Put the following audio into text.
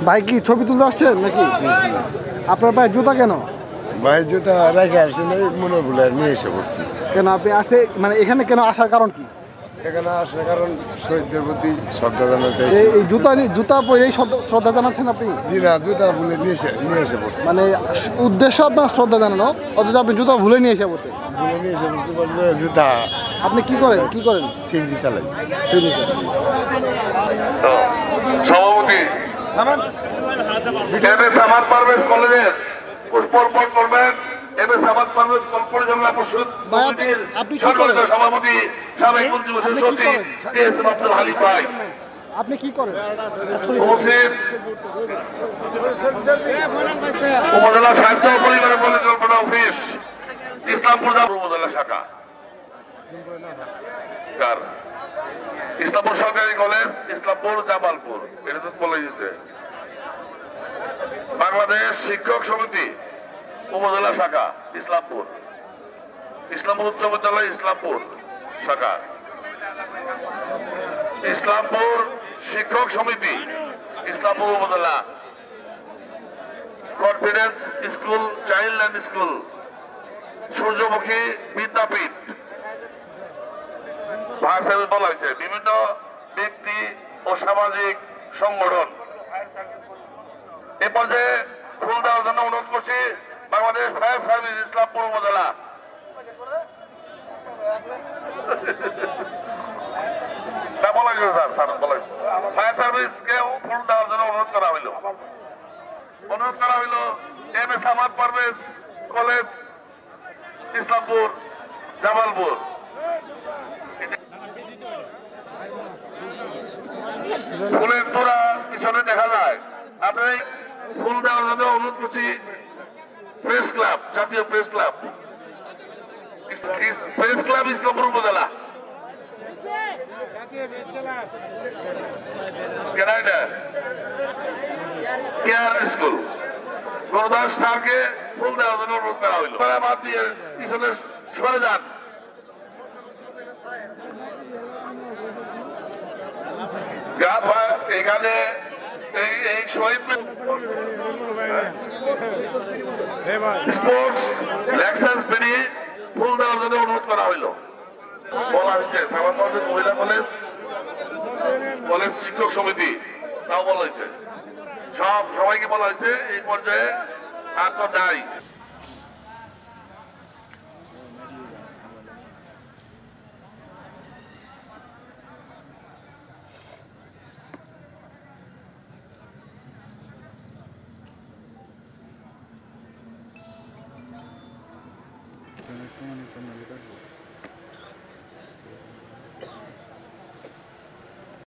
ভাই কি ছবি তুলতে আসছেন নাকি? আপনার পায়ে জুতা কেন? ভাই জুতা রেখে আসি নাই, মনে ভুলে নিয়ে এসে পড়ছি। কেন আপনি আসতে মানে এখানে কেন আসার কারণ কি? এখানে আসার কারণ শহীদদের প্রতি শ্রদ্ধা জানাতে। এই জুতা পরেই শ্রদ্ধা জানাচ্ছেন আপনি? জি না, জুতা ভুলে নিয়ে এসে পড়ছি। মানে উদ্দেশ্য আপনার শ্রদ্ধা জানানো, অথচ আপনি জুতা ভুলে নিয়ে এসে পড়ছেন। ভুলে নিয়ে এসে পড়ছি বলতে জুতা। আপনি কি করেন? সিএনজি চালাই। সভাপতি এমএস আহমদ পারভেজ কলেজের পুষ্পার্পণ করবেন। এমএস আহমদ পারভেজ পরিচালনা পরিষদ সম্মানিত সভাপতি সাবেক মন্ত্রী সচিব টিএস আব্দুল হালিম ভাই। আপনি কি করেন? উপস্থিত উপজেলা স্বাস্থ্য ও পরিবার পরিকল্পনা অফিস ইসলামপুর উপজেলা শাখা, ইসলামপুর সরকারি কলেজ, ইসলামপুর জামালপুর, এটা তো বলে দিয়েছে। বাংলাদেশ শিক্ষক সমিতি উপজেলা শাখা ইসলামপুর, ইসলামপুর উচ্চ বিদ্যালয় ইসলামপুর শাখা, ইসলামপুর শিক্ষক সমিতি ইসলামপুর উপজেলা, confidence school child and school, সূর্যমুখী বিদ্যাপীঠ, বলা হয়েছে বিভিন্ন ব্যক্তি ও সামাজিক সংগঠন। এ পর্যায়ে ফুল দেওয়ার জন্য অনুরোধ করছি বাংলাদেশ ফায়ার সার্ভিস ইসলামপুর উপজেলা। ফায়ার সার্ভিসকে ফুল দেওয়ার জন্য অনুরোধ করা হইল। MS Ahmad Parvez college Islampur Jamalpur. ফুলের তোড়া পিছনে দেখা যায়। আপনি ফুল দেওয়ার জন্য অনুরোধ করছি প্রেস ক্লাব, জাতীয় প্রেস ক্লাব ইসলামপুর উপজেলা। কেয়ার স্কুল গুরুদাস স্যারকে ফুল দেওয়ার জন্য অনুরোধ করা হইল। বাদ দিয়ে পিছনে সরে যান। এখানে এই শহীদ স্পোর্টস লাইসেন্স বেরিয়ে ফুল দেওয়ার জন্য অনুরোধ করা হইল। বলা হয়েছে সামান্য মহিলা কলেজ শিক্ষক সমিতি, তাও বলা হয়েছে, সবাইকে বলা হয়েছে। এই পর্যায়ে আর তো নাই। Como